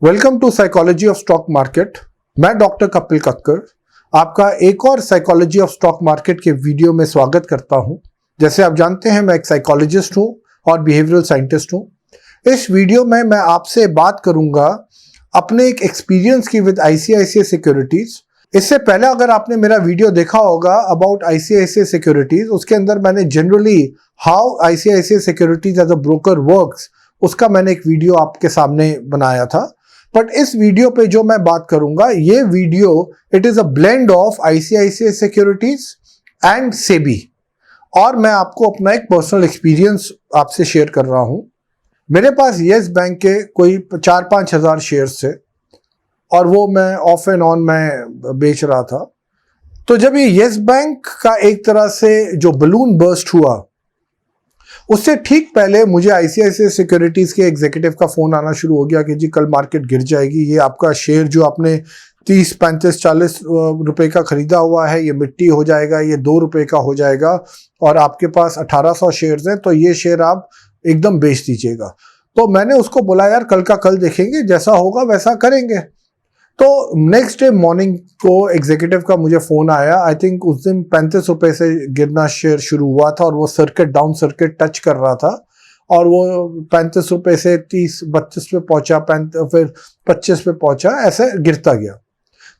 Welcome to psychology of stock market. मैं doctor Kapil Kakkar आपका एक और साइकोलॉजी ऑफ स्टॉक मार्केट के वीडियो में स्वागत करता हूं। जैसे आप जानते हैं मैं एक साइकोलॉजिस्ट हूं और बिहेवियरल साइंटिस्ट हूं। इस वीडियो में मैं आपसे बात करूंगा अपने एक एक्सपीरियंस की विद आईसीआईसीआई सिक्योरिटीज। इससे पहले अगर आपने मेरा वीडियो देखा होगा अबाउट आईसीआईसीआई सिक्योरिटीज, उसके अंदर मैंने generally how ICICI securities as a broker works उसका मैंने एक वीडियो आपके सामने बनाया था। बट इस वीडियो पे जो मैं बात करूंगा ये video it is a blend of ICICI securities and SEBI, और मैं आपको अपना एक पर्सनल एक्सपीरियंस आपसे शेयर कर रहा हूं। मेरे पास येस बैंक के कोई 4-5 हज़ार शेयर्स थे और वो मैं ऑफ एंड ऑन मैं बेच रहा था। तो जब ये येस बैंक का एक तरह से जो बलून बर्स्ट हुआ उससे ठीक पहले मुझे आईसीआईसीआई सिक्योरिटीज के एग्जीक्यूटिव का फोन आना शुरू हो गया कि जी कल मार्केट गिर जाएगी, ये आपका शेयर जो आपने 30, 35, 40 रुपए का खरीदा हुआ है ये मिट्टी हो जाएगा, ये 2 रुपए का हो जाएगा और आपके पास 1800 शेयर्स हैं तो ये शेयर आप एकदम बेच दीजिएगा। तो मैंने उसको बोला यार कल का कल देखेंगे, जैसा होगा वैसा करेंगे। तो नेक्स्ट डे मॉर्निंग को एग्जीक्यूटिव का मुझे फोन आया। आई थिंक उस दिन 35 रुपए से गिरना शेयर शुरू हुआ था और वो सर्किट डाउन सर्किट टच कर रहा था और वो 35 रुपए से 30-32 पे पहुंचा, फिर 25 पे पहुंचा, ऐसे गिरता गया।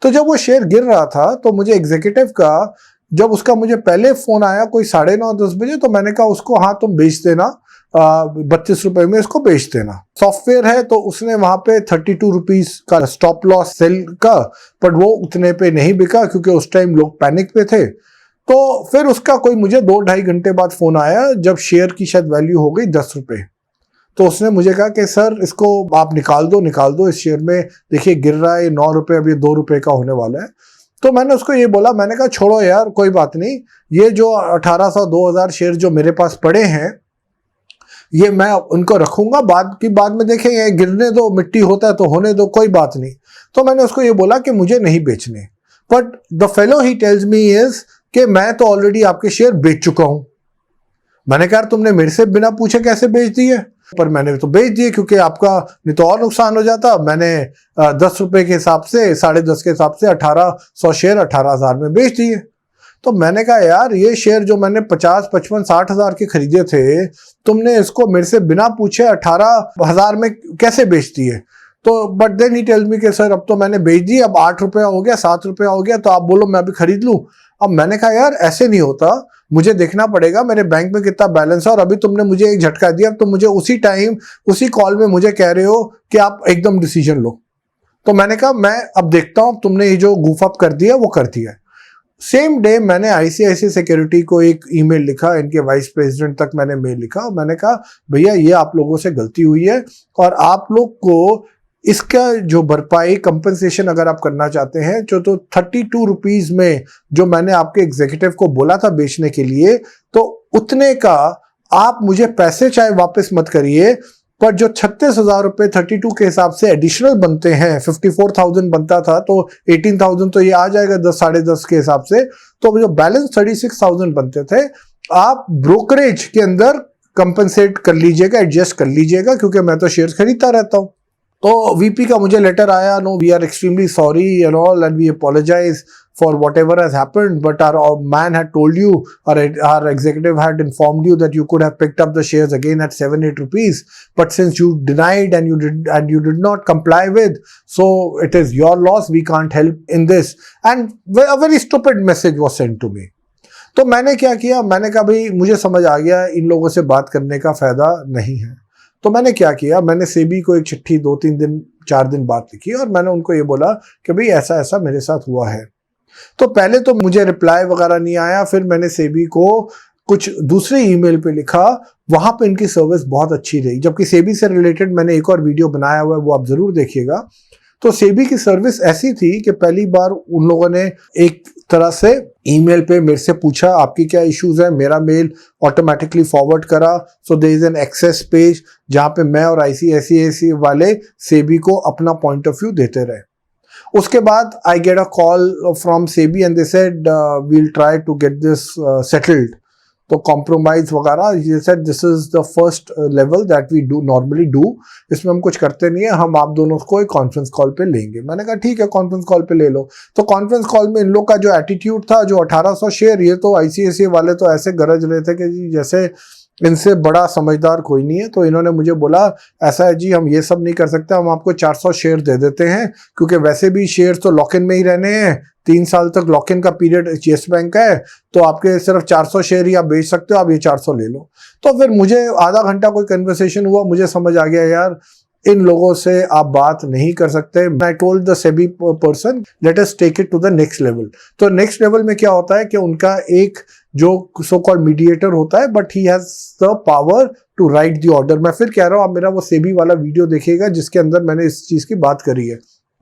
तो जब वो शेयर गिर रहा था तो मुझे एग्जीक्यूटिव का जब उसका मुझे पहले फोन आया कोई 9:30-10 बजे, तो मैंने कहा उसको हाँ तुम बेच देना, 32 रुपए में इसको बेच देना। सॉफ्टवेयर है तो उसने वहां पे 32 रुपीज का स्टॉप लॉस सेल का, पर वो उतने पे नहीं बिका क्योंकि उस टाइम लोग पैनिक पे थे। तो फिर उसका कोई मुझे 2-2.5 घंटे बाद फोन आया जब शेयर की शायद वैल्यू हो गई 10 रुपए। तो उसने मुझे कहा कि सर इसको आप निकाल दो इस शेयर में, देखिए गिर रहा है 9 रुपए, अब ये 2 रुपए का होने वाला है। तो मैंने उसको ये बोला, मैंने कहा छोड़ो यार कोई बात नहीं, ये जो 1800-2000 शेयर जो मेरे पास पड़े हैं ये मैं उनको रखूंगा, बाद में देखेंगे, गिरने दो, मिट्टी होता है तो होने दो, कोई बात नहीं। तो मैंने उसको ये बोला कि मुझे नहीं बेचने। But the fellow he tells me is कि मैं तो ऑलरेडी आपके शेयर बेच चुका हूं। मैंने कहा तुमने मेरे से बिना पूछे कैसे बेच दिए? पर मैंने तो बेच दिए क्योंकि आपका नहीं तो और नुकसान हो जाता। मैंने 10 रुपए के हिसाब से, 10.5 के हिसाब से 1800 शेयर 18,000 में बेच दिए। तो मैंने कहा यार ये शेयर जो मैंने 50, 55, 60 हजार के खरीदे थे, तुमने इसको मेरे से बिना पूछे 18,000 में कैसे बेच दिए? तो but then he tells me कि सर अब तो मैंने बेच दी, अब 8 रुपया हो गया, 7 रुपया हो गया, तो आप बोलो मैं अभी खरीद लूं। अब मैंने कहा यार ऐसे नहीं होता, मुझे देखना पड़ेगा मेरे बैंक में कितना बैलेंस है, और अभी तुमने मुझे एक झटका दिया, अब तो मुझे उसी टाइम उसी कॉल में मुझे कह रहे हो कि आप एकदम डिसीजन लो। तो मैंने कहा मैं अब देखता हूं, तुमने ये जो गूफ अप कर दिया वो कर दिया। सेम डे मैंने आईसीआईसीआई सिक्योरिटी को एक ईमेल लिखा, इनके वाइस प्रेसिडेंट तक मैंने मेल लिखा और मैंने कहा भैया ये आप लोगों से गलती हुई है और आप लोग को इसका जो भरपाई कंपनसेशन अगर आप करना चाहते हैं जो तो 32 रुपीज में जो मैंने आपके एग्जीक्यूटिव को बोला था बेचने के लिए, तो उतने का आप मुझे पैसे चाहे वापस मत करिए, पर जो 36,000 रुपए 32 के हिसाब से एडिशनल बनते हैं, 54,000 बनता था तो 18,000 तो ये आ जाएगा 10-10.5 के हिसाब से, तो जो बैलेंस 36,000 बनते थे आप ब्रोकरेज के अंदर कंपनसेट कर लीजिएगा, एडजस्ट कर लीजिएगा, क्योंकि मैं तो शेयर खरीदता रहता हूँ। तो वीपी का मुझे लेटर आया, no we are extremely sorry and all and we apologize for whatever has happened, but our man had told you, or our executive had informed you that you could have picked up the shares again at 7-8 rupees, but since you denied and you did not comply with, so it is your loss, we can't help in this, and a very stupid message was sent to me. तो मैंने क्या किया, मैंने कहा भाई मुझे समझ आ गया इन लोगों से बात करने का फायदा नहीं है। तो मैंने क्या किया, मैंने सेबी को एक चिट्ठी 2-3 दिन 4 दिन बाद लिखी और मैंने उनको ये बोला कि भाई ऐसा ऐसा मेरे साथ हुआ है। तो पहले तो मुझे रिप्लाई वगैरह नहीं आया, फिर मैंने सेबी को कुछ दूसरे ईमेल पे लिखा, वहां पे इनकी सर्विस बहुत अच्छी रही, जबकि सेबी से रिलेटेड मैंने एक और वीडियो बनाया हुआ है वो आप जरूर देखिएगा। तो सेबी की सर्विस ऐसी थी कि पहली बार उन लोगों ने एक तरह से ईमेल पे मेरे से पूछा आपकी क्या इश्यूज है, मेरा मेल ऑटोमेटिकली फॉरवर्ड करा, so there is an access page जहां पे मैं और आईसीआईसीआई वाले सेबी को अपना पॉइंट ऑफ व्यू देते रहे। उसके बाद I get a call from SEBI and they said we'll try to get this settled. तो कॉम्प्रोमाइज वगैरह, ये said this is the first level that we do normally do, इसमें हम कुछ करते नहीं है, हम आप दोनों को एक कॉन्फ्रेंस कॉल पे लेंगे। मैंने कहा ठीक है कॉन्फ्रेंस कॉल पे ले लो। तो कॉन्फ्रेंस कॉल में इन लोग का जो एटीट्यूड था, जो 1800 शेयर, ये तो आईसीआईसीआई वाले तो ऐसे गरज रहे थे कि जैसे इनसे बड़ा समझदार कोई नहीं है। तो इन्होंने मुझे बोला ऐसा है जी, हम ये सब नहीं कर सकते, हम आपको 400 शेयर दे देते हैं, क्योंकि वैसे भी शेयर तो लॉक इन में ही रहने हैं, 3 साल तक लॉक इन का पीरियड येस बैंक का है, तो आपके सिर्फ 400 शेयर ही आप बेच सकते हो, आप ये 400 ले लो। तो फिर मुझे आधा घंटा कोई कन्वर्सेशन हुआ, मुझे समझ आ गया यार इन लोगों से आप बात नहीं कर सकते। I told the SEBI person let us take it to the next level. तो नेक्स्ट लेवल में क्या होता है कि उनका एक जो सो कॉल्ड मीडिएटर होता है, but he has the power to write the order. मैं फिर कह रहा हूं, आप मेरा वो सेबी वाला वीडियो देखिएगा जिसके अंदर मैंने इस चीज की बात करी है।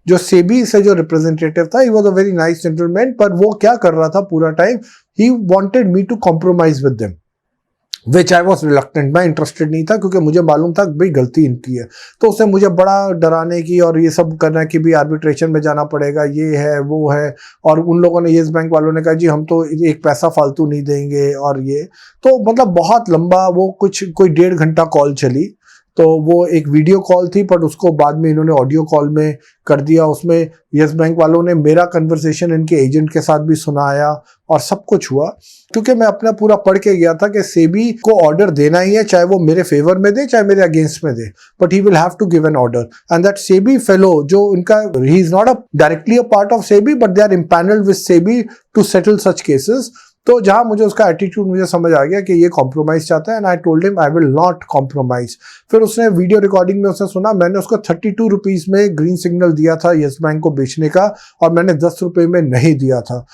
जो सेबी से जो रिप्रेजेंटेटिव था, he was a very nice gentleman, पर वो क्या कर रहा था पूरा time, he wanted me to compromise with them, which I was reluctant. मैं इंटरेस्टेड नहीं था, क्योंकि मुझे मालूम था भाई गलती इनकी है। तो उसने मुझे बड़ा डराने की और ये सब करना कि भी आर्बिट्रेशन में जाना पड़ेगा, ये है वो है, और उन लोगों ने, येस बैंक वालों ने कहा जी हम तो एक पैसा फालतू नहीं देंगे, और ये तो मतलब बहुत लंबा वो कोई 1.5 घंटा कॉल चली। तो वो एक वीडियो कॉल थी, पर उसको बाद में इन्होंने ऑडियो कॉल में कर दिया। उसमें येस बैंक वालों ने मेरा कन्वर्सेशन इनके एजेंट के साथ भी सुनाया और सब कुछ हुआ, क्योंकि मैं अपना पूरा पढ़ के गया था कि सेबी को ऑर्डर देना ही है, चाहे वो मेरे फेवर में दे चाहे मेरे अगेंस्ट में दे, but he will have to give an order. And that SEBI fellow, जो उनका, he is not directly a part of SEBI, but they are empanelled with SEBI to settle such cases. तो जहां मुझे उसका attitude मुझे समझ आ गया कि ये कॉम्प्रोमाइज चाहता है, and I told him I will not compromise. फिर उसने वीडियो रिकॉर्डिंग में उसने सुना, मैंने उसको 32 रुपीज में ग्रीन सिग्नल दिया था येस बैंक को बेचने का, और मैंने 10 रुपए में नहीं दिया था।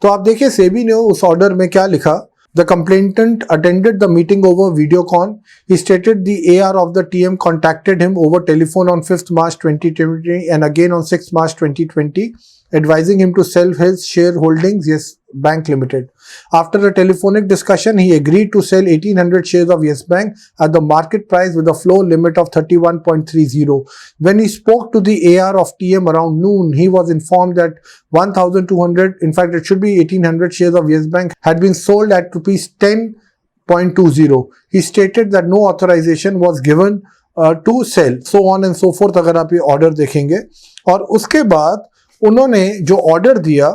तो आप देखिए सेबी ने उस ऑर्डर में क्या लिखा। The complainant attended the meeting over videocon. He stated the AR of the TM contacted him over telephone on 5th March 2020 and again on 6th March 2020, advising him to sell his shareholdings Yes Bank Limited. After a telephonic discussion, he agreed to sell 1800 shares of Yes Bank at the market price with a floor limit of 31.30. When he spoke to the AR of TM around noon, he was informed that 1200, in fact it should be 1800 shares of Yes Bank had been sold at rupees 10.20. He stated that no authorization was given to sell, so on and so forth। अगर आप ये order देखेंगे, और उसके बाद उन्होंने जो order दिया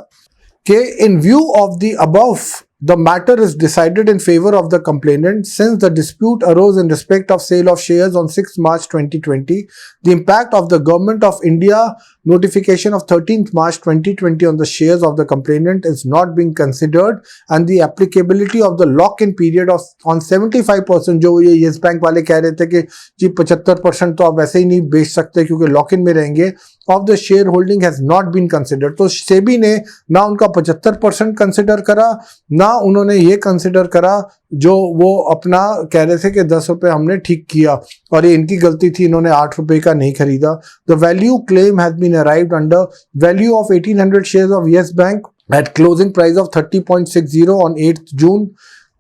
कि in view of the above, the matter is decided in favor of the complainant since the dispute arose in respect of sale of shares on 6th March 2020. The impact of the Government of India notification of 13th March 2020 on the shares of the complainant is not being considered, and the applicability of the lock-in period of on 75%, जो ये yes bank वाले कह रहे थे कि जी 75% तो आप वैसे ही नहीं बेच सकते क्योंकि लॉक इन में रहेंगे, of the share holding has not been considered. तो सेबी ने ना उनका 75% कंसिडर करा, ना उन्होंने ये कंसिडर करा जो वो अपना कह रहे थे कि 10 रुपए हमने ठीक किया, और ये इनकी गलती थी, इन्होंने 8 रुपए का नहीं खरीदा। The value claim has been arrived under value of 1800 shares of Yes Bank at closing price of 30.60 on 8th June,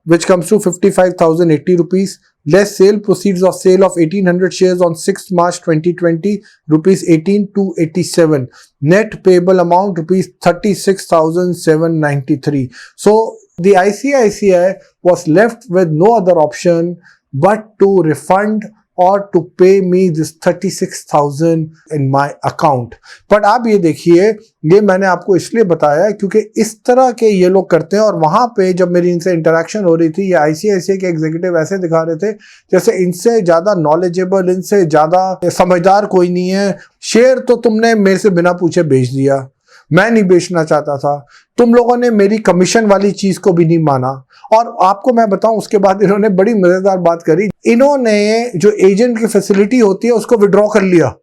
which comes to 55,080 rupees, less sale proceeds of sale of 1800 shares on 6th March 2020, rupees 18,287, net payable amount rupees 36,793. So the ICICI was left with no other option but to refund or to pay me this 36,000 in my account। But आप ये देखिए, ये मैंने आपको इसलिए बताया क्योंकि इस तरह के ये लोग करते हैं, और वहां पे जब मेरी इनसे इंटरेक्शन हो रही थी, ये आईसीआईसीआई के एग्जीक्यूटिव ऐसे दिखा रहे थे जैसे इनसे ज्यादा नॉलेजेबल, इनसे ज्यादा समझदार कोई नहीं है। शेयर तो तुमने मेरे से बिना पूछे बेच दिया, मैं नहीं बेचना चाहता था, तुम लोगों ने मेरी कमीशन वाली चीज को भी नहीं माना। और आपको मैं बताऊं, उसके बाद इन्होंने बड़ी मजेदार बात करी, इन्होंने जो एजेंट की फैसिलिटी होती है उसको विड्रॉ कर लिया।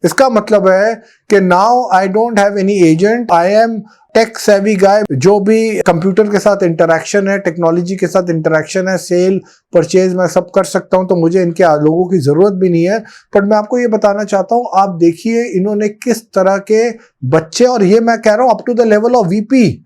इसका मतलब है कि now I don't have any agent, I am tech savvy guy. जो भी कंप्यूटर के साथ इंटरेक्शन है, टेक्नोलॉजी के साथ इंटरेक्शन है, सेल परचेज मैं सब कर सकता हूं, तो मुझे इनके लोगों की जरूरत भी नहीं है। पर मैं आपको ये बताना चाहता हूं, आप देखिए इन्होंने किस तरह के बच्चे, और ये मैं कह रहा हूं up to the level of VP,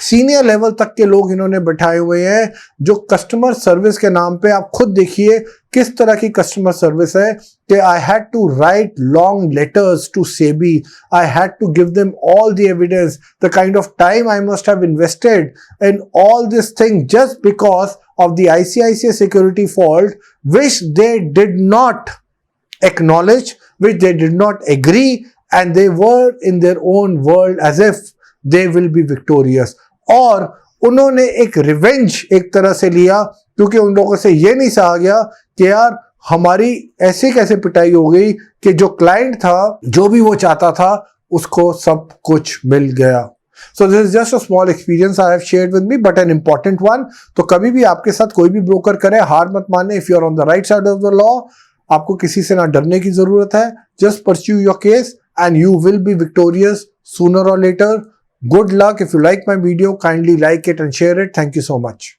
senior level तक के लोग इन्होंने बैठाए हुए हैं जो कस्टमर सर्विस के नाम पे, आप खुद देखिए किस तरह की कस्टमर सर्विस है कि I had to write long letters to SEBI, I had to give them all the evidence, the kind of time I must have invested in all this thing just because of the ICICI security fault which they did not acknowledge, which they did not agree, and they were in their own world as if they will be victorious. और उन्होंने एक revenge एक तरह से लिया क्योंकि उन लोगों से ये नहीं सहा गया कि यार हमारी ऐसे कैसे पिटाई हो गई कि जो क्लाइंट था, जो भी वो चाहता था, उसको सब कुछ मिल गया. So this is just a small experience I have shared with me, but an important one. तो कभी भी आपके साथ कोई भी ब्रोकर करे, हार मत माने. If you are on the right side of the law, आपको किसी से ना डरने की जरूरत है. Just pursue your case and you will be victorious sooner or later. Good luck. If you like my video, kindly like it and share it. Thank you so much.